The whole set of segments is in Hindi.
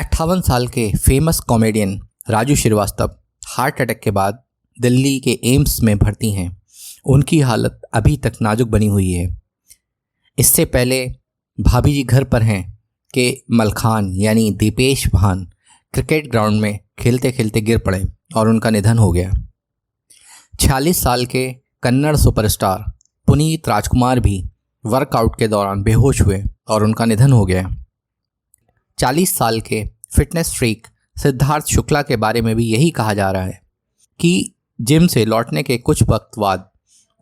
58 साल के famous comedian Raju Srivastava heart attack के बाद दिल्ली के एम्स में भर्ती हैं। उनकी हालत अभी तक नाजुक बनी हुई है। इससे पहले भाभी जी घर पर हैं कि मलखान यानी दीपेश भान क्रिकेट ग्राउंड में खेलते खेलते गिर पड़े और उनका निधन हो गया। 46 साल के कन्नड़ सुपरस्टार पुनीत राजकुमार भी वर्कआउट के दौरान बेहोश हुए और उनका निधन हो गया। 40 साल के फिटनेस फ्रीक सिद्धार्थ शुक्ला के बारे में भी यही कहा जा रहा है कि जिम से लौटने के कुछ वक्त बाद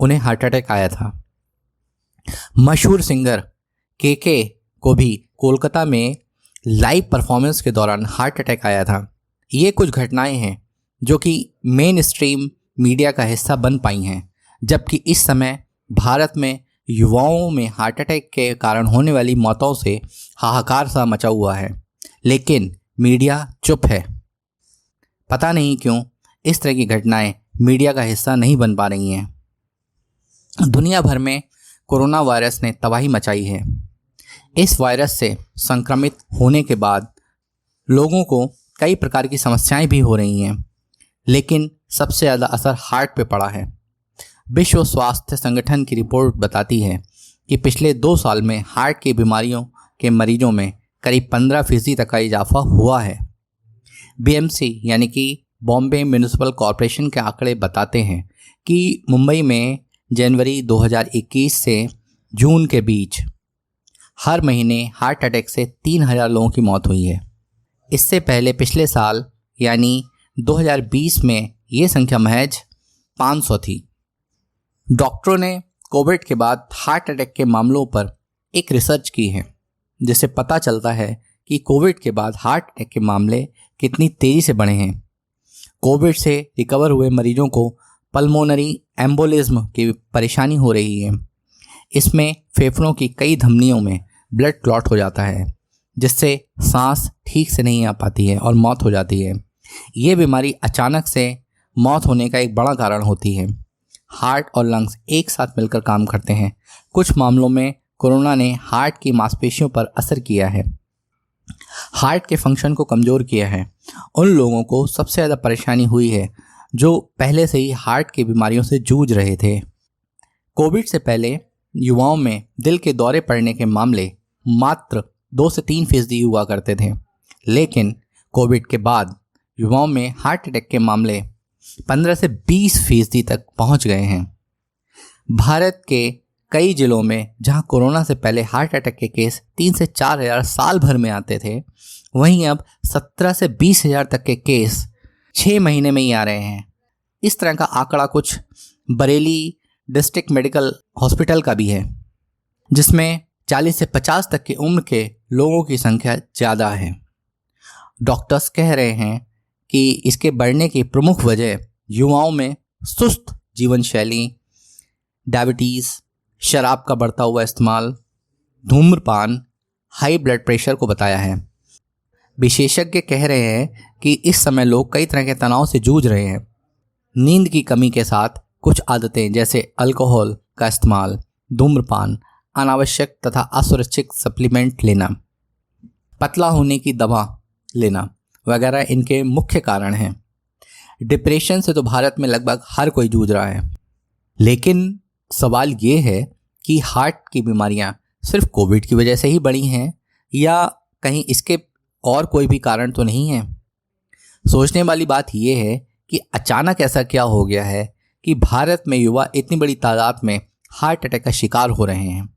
उन्हें हार्ट अटैक आया था। मशहूर सिंगर के को भी कोलकाता में लाइव परफॉर्मेंस के दौरान हार्ट अटैक आया था। ये कुछ घटनाएं हैं जो कि मेन स्ट्रीम मीडिया का हिस्सा बन पाई हैं, जबकि इस समय भारत में युवाओं में हार्ट अटैक के कारण होने वाली मौतों से हाहाकार सा मचा हुआ है, लेकिन मीडिया चुप है। पता नहीं क्यों इस तरह की घटनाएं मीडिया का हिस्सा नहीं बन पा रही हैं। दुनिया भर में कोरोना वायरस ने तबाही मचाई है। इस वायरस से संक्रमित होने के बाद लोगों को कई प्रकार की समस्याएं भी हो रही हैं, लेकिन सबसे ज़्यादा असर हार्ट पे पड़ा है। विश्व स्वास्थ्य संगठन की रिपोर्ट बताती है कि पिछले 2 साल में हार्ट की बीमारियों के मरीजों में करीब 15% तक का इजाफा हुआ है। BMC यानी कि बॉम्बे म्यूनिसिपल कॉरपोरेशन के आंकड़े बताते हैं कि मुंबई में जनवरी 2021 से जून के बीच हर महीने हार्ट अटैक से 3000 लोगों की मौत हुई है। इससे पहले पिछले साल यानी 2020 में ये संख्या महज 500 थी। डॉक्टरों ने कोविड के बाद हार्ट अटैक के मामलों पर एक रिसर्च की है, जिससे पता चलता है कि कोविड के बाद हार्ट अटैक के मामले कितनी तेज़ी से बढ़े हैं। कोविड से रिकवर हुए मरीजों को पल्मोनरी एम्बोलिज्म की परेशानी हो रही है। इसमें फेफड़ों की कई धमनियों में ब्लड क्लॉट हो जाता है, जिससे सांस ठीक से नहीं आ पाती है और मौत हो जाती है। ये बीमारी अचानक से मौत होने का एक बड़ा कारण होती है। हार्ट और लंग्स एक साथ मिलकर काम करते हैं। कुछ मामलों में कोरोना ने हार्ट की मांसपेशियों पर असर किया है, हार्ट के फंक्शन को कमज़ोर किया है। उन लोगों को सबसे ज़्यादा परेशानी हुई है जो पहले से ही हार्ट की बीमारियों से जूझ रहे थे। कोविड से पहले युवाओं में दिल के दौरे पड़ने के मामले मात्र 2 से 3% हुआ करते थे, लेकिन कोविड के बाद युवाओं में हार्ट अटैक के मामले 15 से 20% तक पहुंच गए हैं। भारत के कई जिलों में जहां कोरोना से पहले हार्ट अटैक के केस 3 से 4 हज़ार साल भर में आते थे, वहीं अब 17 से 20 हज़ार तक के केस 6 महीने में ही आ रहे हैं। इस तरह का आंकड़ा कुछ बरेली डिस्ट्रिक्ट मेडिकल हॉस्पिटल का भी है, जिसमें 40 से 50 तक की उम्र के लोगों की संख्या ज़्यादा है। डॉक्टर्स कह रहे हैं कि इसके बढ़ने की प्रमुख वजह युवाओं में सुस्त जीवन शैली, डायबिटीज़, शराब का बढ़ता हुआ इस्तेमाल, धूम्रपान, हाई ब्लड प्रेशर को बताया है। विशेषज्ञ कह रहे हैं कि इस समय लोग कई तरह के तनाव से जूझ रहे हैं। नींद की कमी के साथ कुछ आदतें जैसे अल्कोहल का इस्तेमाल, धूम्रपान, अनावश्यक तथा असुरक्षित सप्लीमेंट लेना, पतला होने की दवा लेना वगैरह इनके मुख्य कारण हैं। डिप्रेशन से तो भारत में लगभग हर कोई जूझ रहा है, लेकिन सवाल ये है कि हार्ट की बीमारियां सिर्फ कोविड की वजह से ही बढ़ी हैं या कहीं इसके और कोई भी कारण तो नहीं है। सोचने वाली बात यह है कि अचानक ऐसा क्या हो गया है कि भारत में युवा इतनी बड़ी तादाद में हार्ट अटैक का शिकार हो रहे हैं।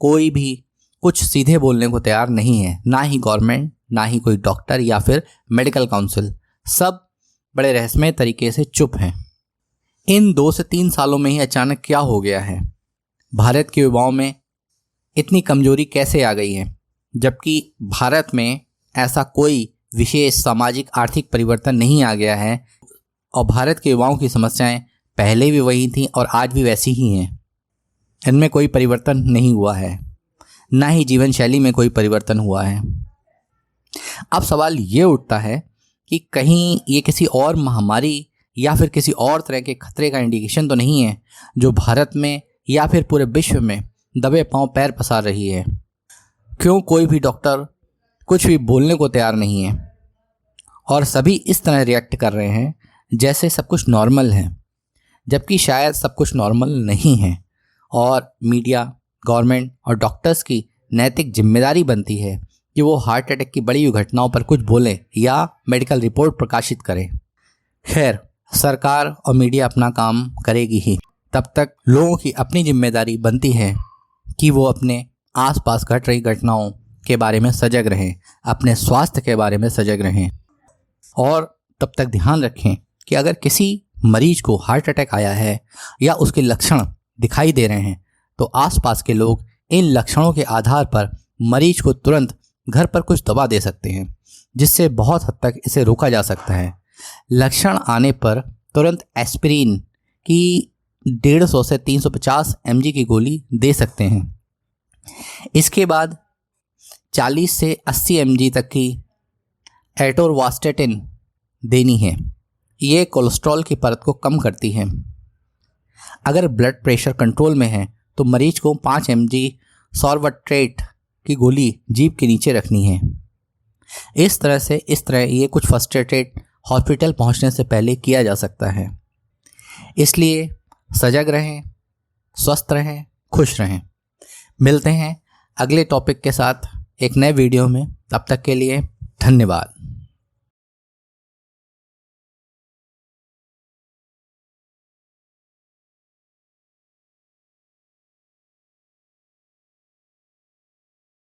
कोई भी कुछ सीधे बोलने को तैयार नहीं है, ना ही गवर्नमेंट, ना ही कोई डॉक्टर या फिर मेडिकल काउंसिल। सब बड़े रहस्यमय तरीके से चुप हैं। इन 2 से 3 सालों में ही अचानक क्या हो गया है? भारत के युवाओं में इतनी कमजोरी कैसे आ गई है, जबकि भारत में ऐसा कोई विशेष सामाजिक आर्थिक परिवर्तन नहीं आ गया है और भारत के युवाओं की समस्याएं पहले भी वही थीं और आज भी वैसी ही हैं। इनमें कोई परिवर्तन नहीं हुआ है, ना ही जीवन शैली में कोई परिवर्तन हुआ है। अब सवाल ये उठता है कि कहीं ये किसी और महामारी या फिर किसी और तरह के खतरे का इंडिकेशन तो नहीं है जो भारत में या फिर पूरे विश्व में दबे पांव पैर पसार रही है। क्यों कोई भी डॉक्टर कुछ भी बोलने को तैयार नहीं है और सभी इस तरह रिएक्ट कर रहे हैं जैसे सब कुछ नॉर्मल है, जबकि शायद सब कुछ नॉर्मल नहीं है। और मीडिया, गवर्नमेंट और डॉक्टर्स की नैतिक जिम्मेदारी बनती है कि वो हार्ट अटैक की बड़ी घटनाओं पर कुछ बोलें या मेडिकल रिपोर्ट प्रकाशित करें। खैर, सरकार और मीडिया अपना काम करेगी ही, तब तक लोगों की अपनी जिम्मेदारी बनती है कि वो अपने आसपास घट रही घटनाओं के बारे में सजग रहें, अपने स्वास्थ्य के बारे में सजग रहें। और तब तक ध्यान रखें कि अगर किसी मरीज को हार्ट अटैक आया है या उसके लक्षण दिखाई दे रहे हैं तो आसपास के लोग इन लक्षणों के आधार पर मरीज को तुरंत घर पर कुछ दवा दे सकते हैं, जिससे बहुत हद तक इसे रोका जा सकता है। लक्षण आने पर तुरंत एस्पिरिन की 150 से 350 mg की गोली दे सकते हैं। इसके बाद 40 से 80 mg तक की एटोरवास्टेटिन देनी है। ये कोलेस्ट्रॉल की परत को कम करती है। अगर ब्लड प्रेशर कंट्रोल में है तो मरीज को 5 mg सॉर्बट्रेट की गोली जीभ के नीचे रखनी है। इस तरह ये कुछ फर्स्ट एड हॉस्पिटल पहुंचने से पहले किया जा सकता है। इसलिए सजग रहें, स्वस्थ रहें, खुश रहें। मिलते हैं अगले टॉपिक के साथ एक नए वीडियो में। तब तक के लिए धन्यवाद।